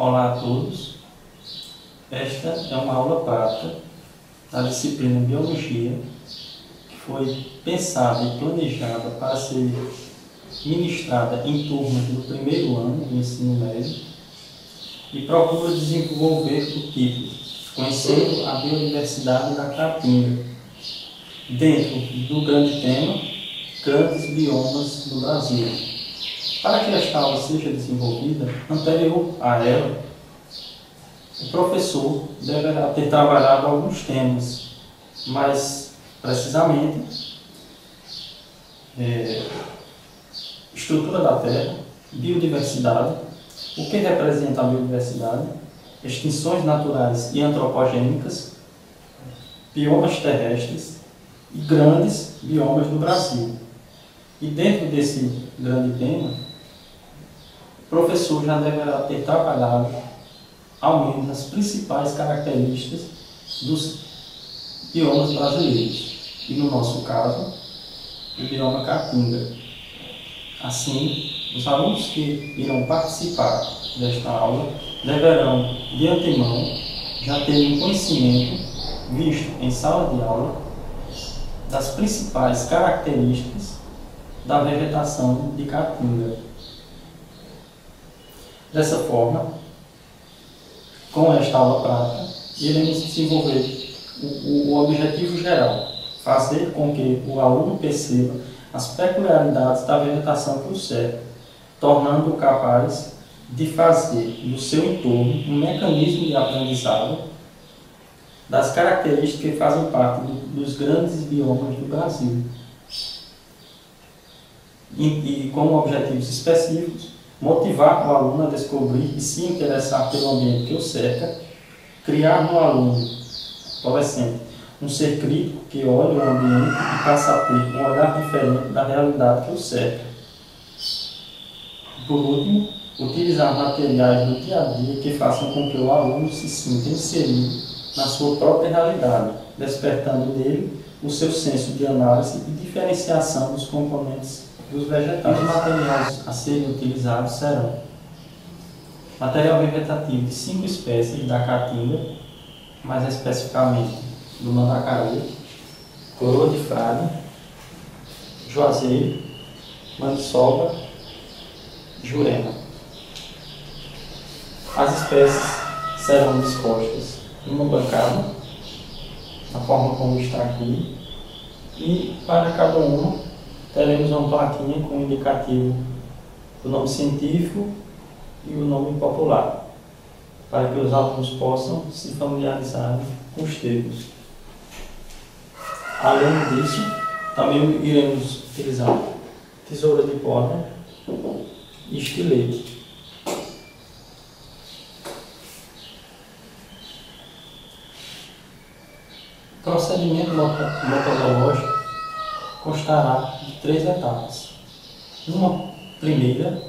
Olá a todos. Esta é uma aula prática da disciplina Biologia, que foi pensada e planejada para ser ministrada em turmas do primeiro ano do ensino médio e procura desenvolver o título Conhecendo a Biodiversidade da Caatinga, dentro do grande tema Grandes Biomas no Brasil. Para que esta aula seja desenvolvida, anterior a ela, o professor deverá ter trabalhado alguns temas, mais precisamente, estrutura da Terra, biodiversidade, o que representa a biodiversidade, extinções naturais e antropogênicas, biomas terrestres e grandes biomas do Brasil. E dentro desse grande tema, o professor já deverá ter trabalhado ao menos as principais características dos biomas brasileiros, e no nosso caso, o bioma Caatinga. Assim, os alunos que irão participar desta aula deverão, de antemão, já ter um conhecimento visto em sala de aula das principais características da vegetação de Caatinga. Dessa forma, com esta aula prática, iremos desenvolver o objetivo geral, fazer com que o aluno perceba as peculiaridades da vegetação que o cerca, tornando-o capaz de fazer do seu entorno um mecanismo de aprendizado das características que fazem parte dos grandes biomas do Brasil. E com objetivos específicos, motivar o aluno a descobrir e se interessar pelo ambiente que o cerca, criar no aluno, adolescente, um ser crítico que olha o ambiente e passa a ter um olhar diferente da realidade que o cerca. Por último, utilizar materiais do dia a dia que façam com que o aluno se sinta inserido na sua própria realidade, despertando nele o seu senso de análise e diferenciação dos componentes dos vegetais. Os materiais a serem utilizados serão material vegetativo de 5 espécies da Caatinga, mais especificamente do mandacaru, coroa de frade, juazeiro, maniçoba, jurema. As espécies serão dispostas em uma bancada, da forma como está aqui, e para cada uma teremos uma plaquinha com o indicativo do nome científico e o nome popular, para que os alunos possam se familiarizar com os termos. Além disso, também iremos utilizar tesoura de poda e estilete. O procedimento metodológico constará de 3 etapas. Uma primeira,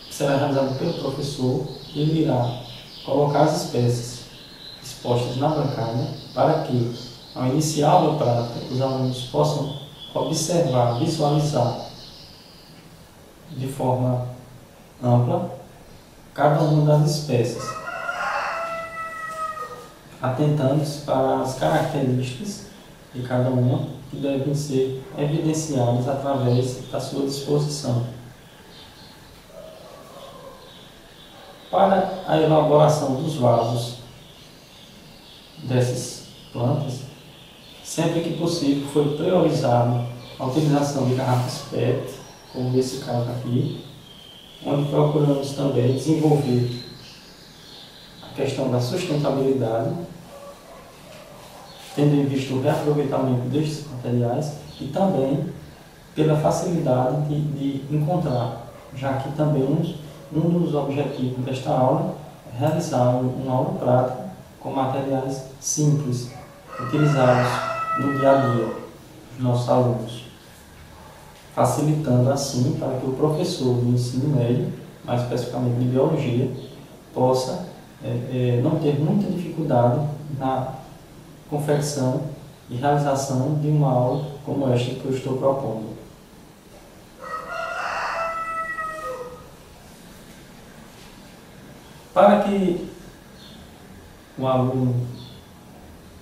que será realizada pelo professor, ele irá colocar as espécies expostas na bancada para que, ao iniciar a aula prática, os alunos possam observar, visualizar de forma ampla cada uma das espécies, atentando-se para as características de cada uma que devem ser evidenciadas através da sua disposição. Para a elaboração dos vasos dessas plantas, sempre que possível foi priorizado a utilização de garrafas PET, como nesse caso aqui, onde procuramos também desenvolver a questão da sustentabilidade, tendo em vista o reaproveitamento destes materiais e também pela facilidade de encontrar, já que também um dos objetivos desta aula é realizar uma aula prática com materiais simples, utilizados no dia a dia dos nossos alunos, facilitando assim para que o professor do ensino médio, mais especificamente de biologia, possa não ter muita dificuldade na confecção e realização de uma aula como esta que eu estou propondo. Para que o aluno,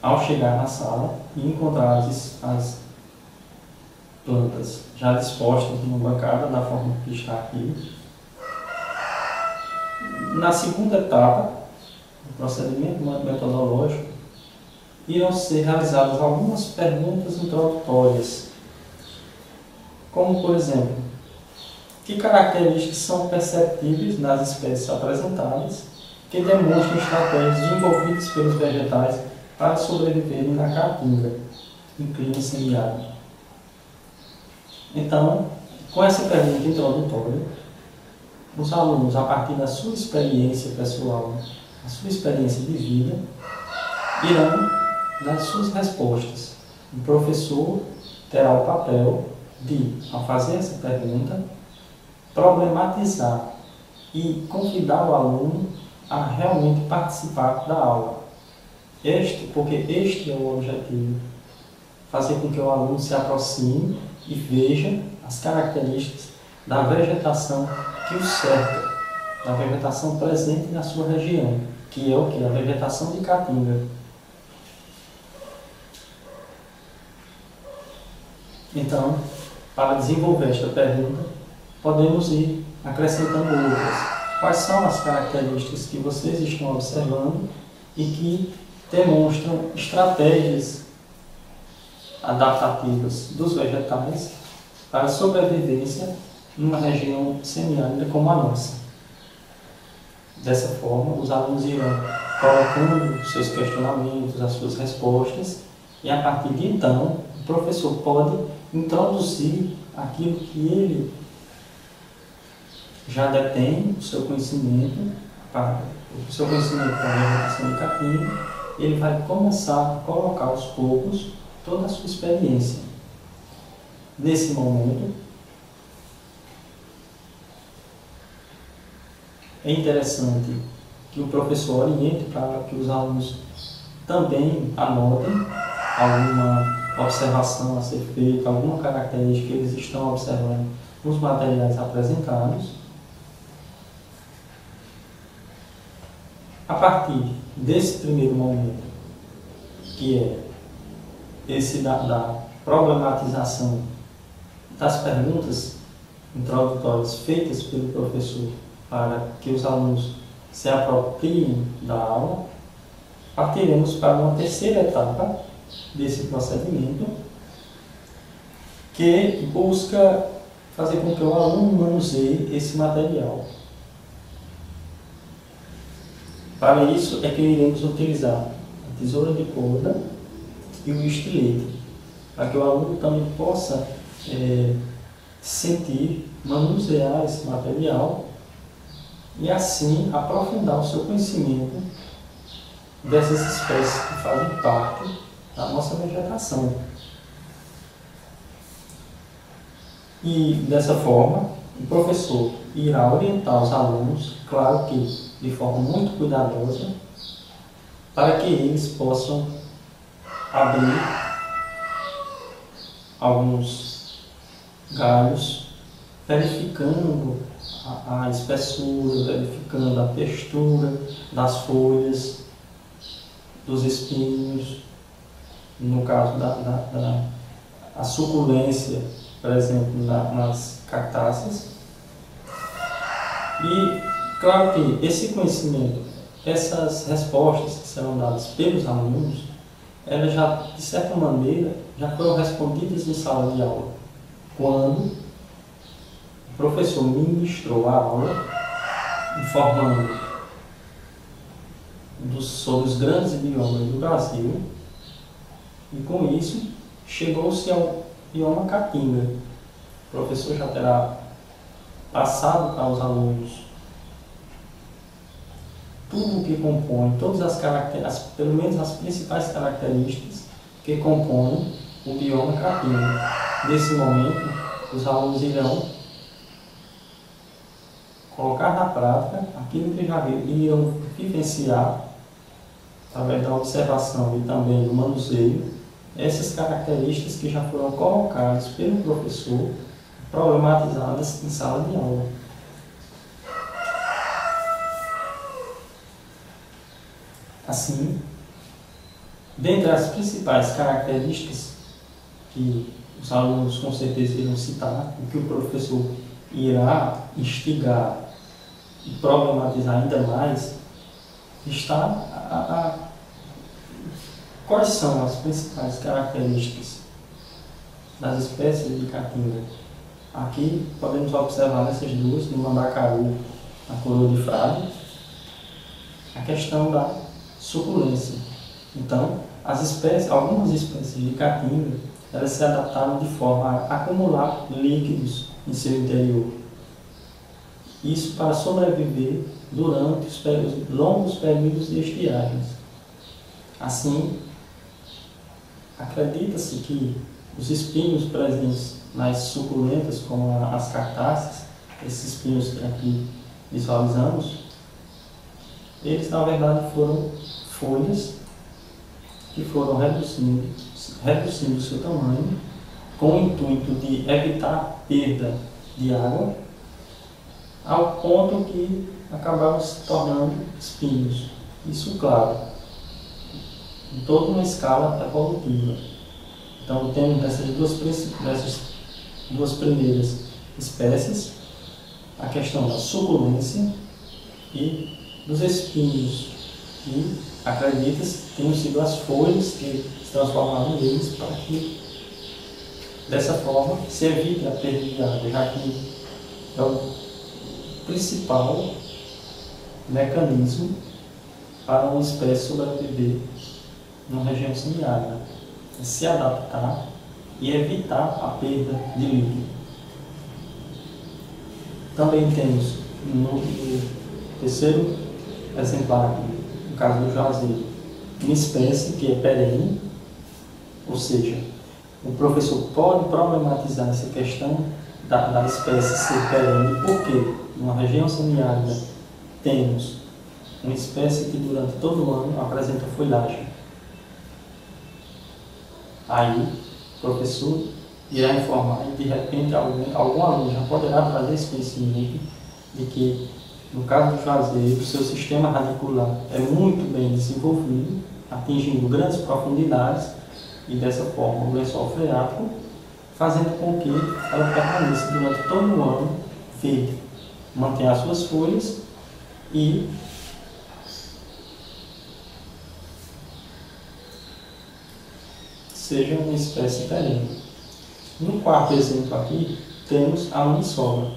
ao chegar na sala e encontrar as plantas já dispostas numa bancada, da forma que está aqui, na segunda etapa do procedimento metodológico, irão ser realizadas algumas perguntas introdutórias, como, por exemplo, que características são perceptíveis nas espécies apresentadas que demonstram estratégias desenvolvidas pelos vegetais para sobreviverem na caatinga, em clima semiárido. Então, com essa pergunta introdutória, os alunos, a partir da sua experiência pessoal, a sua experiência de vida, irão dar suas respostas. O professor terá o papel de, ao fazer essa pergunta, problematizar e convidar o aluno a realmente participar da aula. Porque este é o objetivo, fazer com que o aluno se aproxime e veja as características da vegetação que o cerca, da vegetação presente na sua região, que é o que? A vegetação de caatinga. Então, para desenvolver esta pergunta, podemos ir acrescentando outras. Quais são as características que vocês estão observando e que demonstram estratégias adaptativas dos vegetais para a sobrevivência numa região semiárida como a nossa? Dessa forma, os alunos irão colocando seus questionamentos, as suas respostas, e a partir de então, o professor pode introduzir aquilo que ele já detém, o seu conhecimento para a vegetação de caatinga. Ele vai começar a colocar aos poucos toda a sua experiência. Nesse momento, é interessante que o professor oriente para que os alunos também anotem alguma observação a ser feita, alguma característica que eles estão observando nos materiais apresentados. A partir desse primeiro momento, que é esse da problematização das perguntas introdutórias feitas pelo professor para que os alunos se apropriem da aula, partiremos para uma terceira etapa desse procedimento, que busca fazer com que o aluno manuseie esse material. Para isso é que iremos utilizar a tesoura de corda e o estilete, para que o aluno também possa sentir, manusear esse material e assim aprofundar o seu conhecimento dessas espécies que fazem parte da nossa vegetação. E dessa forma, o professor irá orientar os alunos, claro que de forma muito cuidadosa, para que eles possam abrir alguns galhos, verificando a espessura, verificando a textura das folhas, dos espinhos, no caso a suculência, por exemplo, nas cactáceas. E claro que esse conhecimento, essas respostas que serão dadas pelos alunos, elas já, de certa maneira, já foram respondidas em sala de aula, quando o professor ministrou a aula, informando sobre os grandes biomas do Brasil, e com isso chegou-se ao bioma caatinga. O professor já terá passado para os alunos tudo o que compõe, todas as características, pelo menos as principais características que compõem o bioma caatinga. Nesse momento, os alunos irão colocar na prática aquilo que já viram, irão vivenciar, através da observação e também do manuseio, essas características que já foram colocadas pelo professor, problematizadas em sala de aula. Assim, dentre as principais características que os alunos com certeza irão citar, o que o professor irá instigar e problematizar ainda mais, está quais são as principais características das espécies de caatinga. Aqui podemos observar nessas duas, no mandacaru, na coroa de frade, a questão da suculência. Então, algumas espécies de caatinga, elas se adaptaram de forma a acumular líquidos em seu interior. Isso para sobreviver durante os longos períodos de estiagens. Assim, acredita-se que os espinhos presentes nas suculentas, como as cartaças, esses espinhos que aqui visualizamos, eles na verdade foram folhas que foram reduzindo o seu tamanho com o intuito de evitar perda de água, ao ponto que acabaram se tornando espinhos. Isso, claro, em toda uma escala evolutiva. Então, temos dessas duas primeiras espécies a questão da suculência e dos espinhos, que acredita-se tenham sido as folhas que se transformaram neles para que, dessa forma, se evite a perda de água, já que é o principal mecanismo para uma espécie sobreviver numa região semiárida, é se adaptar e evitar a perda de líquido. Também temos no terceiro exemplar aqui, no caso do juazeiro, uma espécie que é perene, ou seja, o professor pode problematizar essa questão da espécie ser perene, porque numa região semiárida temos uma espécie que durante todo o ano apresenta folhagem. Aí, o professor irá informar e de repente algum aluno já poderá trazer esse conhecimento de que, no caso do juazeiro, o seu sistema radicular é muito bem desenvolvido, atingindo grandes profundidades e dessa forma o lençol freático, fazendo com que ela permaneça durante todo o ano verde, mantenha as suas folhas e seja uma espécie perene. No quarto exemplo aqui, temos a maniçoba,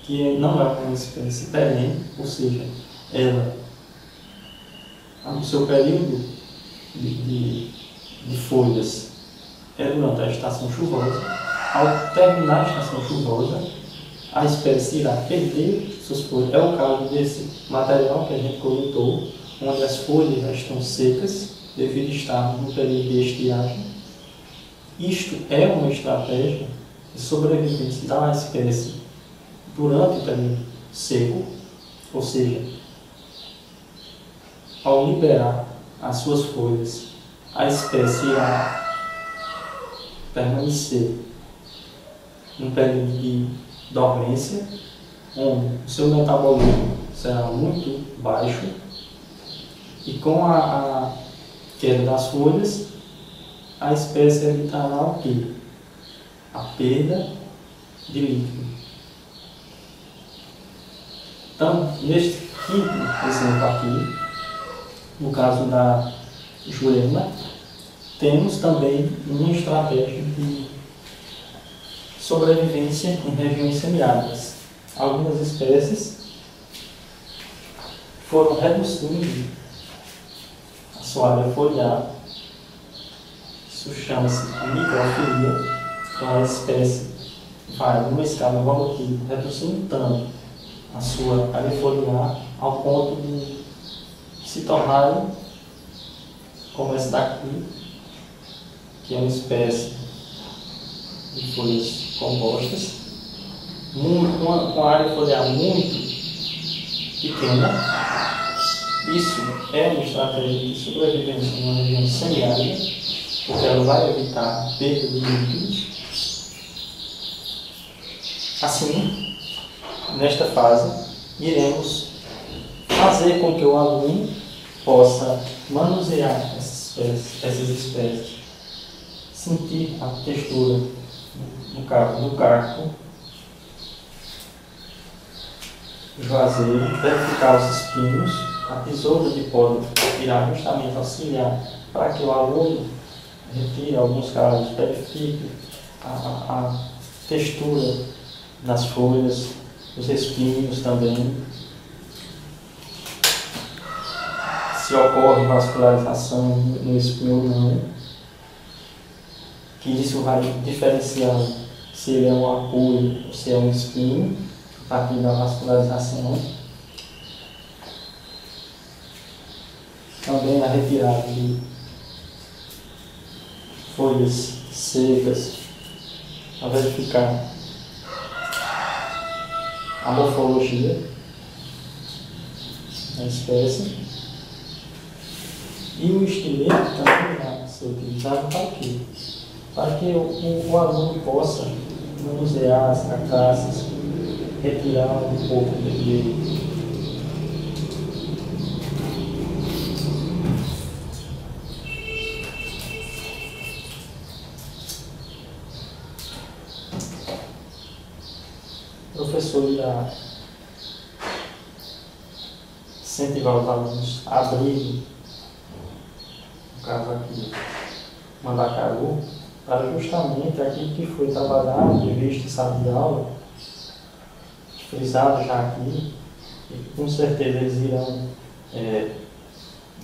que não é uma espécie perene, ou seja, ela, no seu período de folhas é durante a estação chuvosa. Ao terminar a estação chuvosa, a espécie irá perder suas folhas. É o caso desse material que a gente coletou, onde as folhas já estão secas, devido a estar no período de estiagem. Isto é uma estratégia de sobrevivência da espécie durante o período seco, ou seja, ao liberar as suas folhas, a espécie irá permanecer num período de dormência, onde o seu metabolismo será muito baixo, e com a queda das folhas, a espécie evitará o quê? A perda de líquido. Então, neste quinto exemplo aqui, no caso da jurema, temos também uma estratégia de sobrevivência em regiões semiáridas. Algumas espécies foram reduzindo a sua área foliar. Isso chama-se microfilia. Então, a espécie vai numa escala evolutiva, reduzindo tanto a sua área foliar ao ponto de se tornarem como essa daqui, que é uma espécie de folhas compostas, com a área foliar muito pequena. Isso é uma estratégia de sobrevivência em uma região semiárida, porque ela vai evitar a perda de líquidos. Assim, nesta fase, iremos fazer com que o aluno possa manusear essas espécies, sentir a textura do carpo, juazeiro, verificar os espinhos. A tesoura de pólen irá justamente auxiliar para que o aluno retire alguns casos, verifique a textura das folhas, os espinhos também, se ocorre vascularização no espinho ou não, que isso vai diferenciar se ele é um apoio ou se é um espinho, a partir da vascularização. Também a retirada de folhas secas, a verificar a morfologia da espécie. E o estilete também vai ser utilizado para quê? Para que o aluno possa manusear as carcaças, retirar um pouco de o professor irá incentivar os alunos a abrir, no caso aqui, Mandacaru, para justamente aquilo que foi trabalhado e visto em sala de aula, frisado já aqui, e com certeza eles irão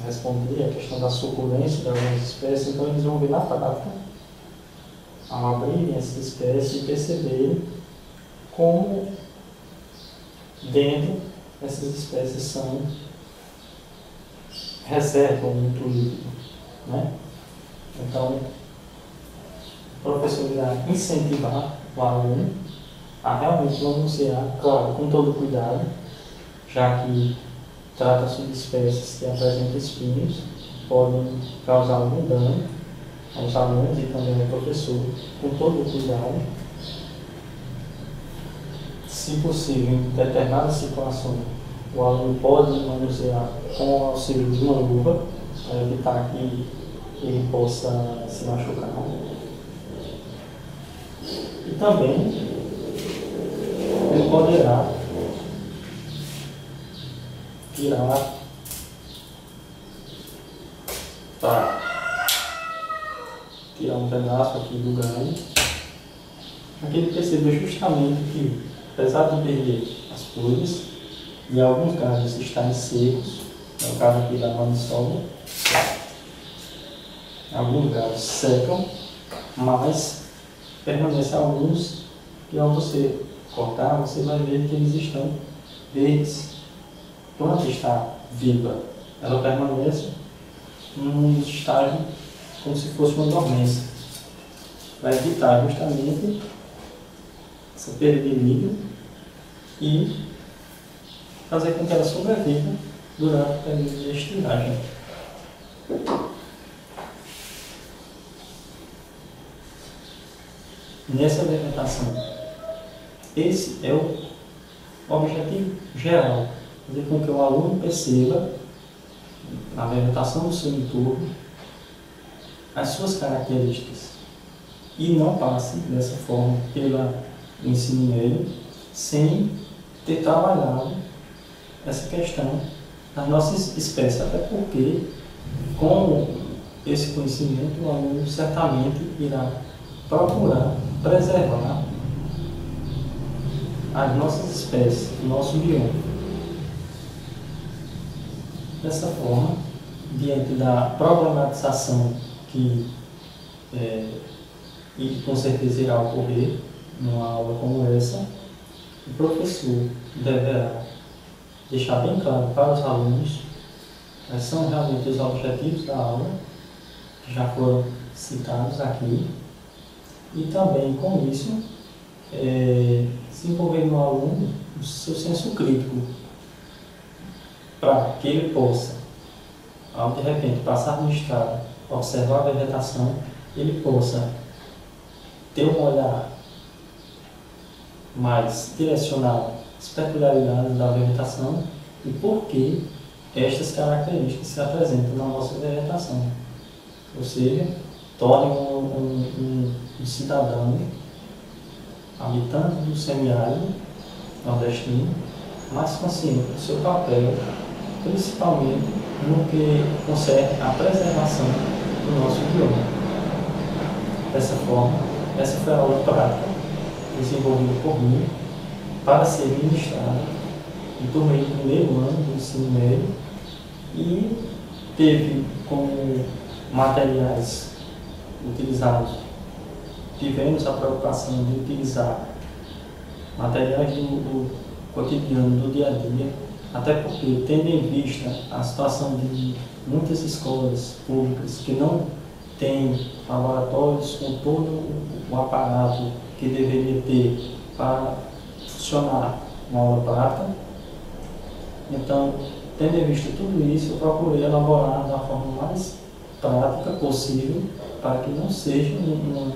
responder a questão da suculência de algumas espécies, então eles vão ver na prática, ao abrirem essa espécie e perceberem como dentro essas espécies são reservam muito líquido, né? Então, o professor irá incentivar o aluno a realmente manusear, claro, com todo cuidado, já que trata-se de espécies que apresentam espinhos, podem causar algum dano aos alunos e também ao professor, com todo cuidado. Se possível, em determinadas situações, o aluno pode manusear com o auxílio de uma luva, para evitar que ele possa se machucar. E também ele poderá tirar um pedaço aqui do galho, para que ele perceba justamente que, apesar de perder as folhas e alguns galhos estarem secos, no caso aqui da maniçoba, alguns galhos secam, mas permanecem alguns que, ao você cortar, você vai ver que eles estão verdes. A planta está viva, ela permanece num estágio como se fosse uma dormência. Vai evitar justamente essa perda de líquido e fazer com que ela sobreviva durante o período de estiragem. Nessa alimentação, esse é o objetivo geral, fazer com que o aluno perceba na alimentação do seu entorno as suas características e não passe dessa forma pelo ensino médio sem ter trabalhado essa questão das nossas espécies, até porque com esse conhecimento o aluno certamente irá procurar preservar as nossas espécies, o nosso bioma. Dessa forma, diante da problematização que com certeza irá ocorrer numa aula como essa, o professor deverá deixar bem claro para os alunos quais são realmente os objetivos da aula, que já foram citados aqui, e também com isso se envolver no aluno o seu senso crítico, para que ele possa, ao de repente passar no estrada, observar a vegetação, ele possa ter um olhar mais direcionado às peculiaridades da vegetação e por que estas características se apresentam na nossa vegetação. Ou seja, tornem um cidadão habitante do semiárido nordestino mais consciente do seu papel, principalmente no que concerne à preservação do nosso bioma. Dessa forma, essa foi a aula prática desenvolvida por mim para ser ministrada no torneio do primeiro ano do ensino médio e teve como materiais utilizados, tivemos a preocupação de utilizar materiais do cotidiano, do dia a dia, até porque, tendo em vista a situação de muitas escolas públicas que não têm laboratórios com todo o aparato que deveria ter para funcionar uma aula prática, então, tendo em vista tudo isso, eu procurei elaborar da forma mais prática possível para que não seja um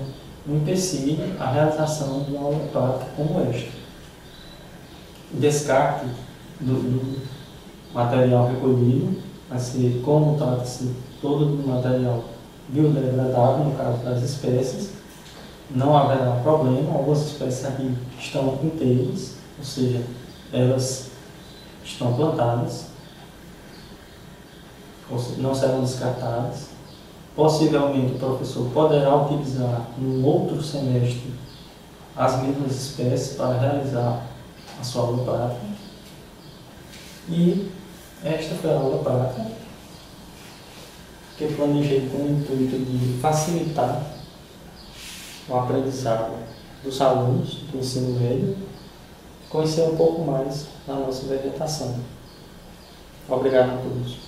empecilho a realização de uma aula prática como esta. O descarte do material recolhido vai ser, como trata-se todo do material biodegradável, no caso das espécies, não haverá problema. Algumas espécies aqui estão inteiras, ou seja, elas estão plantadas, não serão descartadas. Possivelmente o professor poderá utilizar no outro semestre as mesmas espécies para realizar a sua aula prática. E esta foi a aula prática que eu planejei com o intuito de facilitar o aprendizado dos alunos do ensino médio, conhecer um pouco mais da nossa vegetação. Obrigado a todos.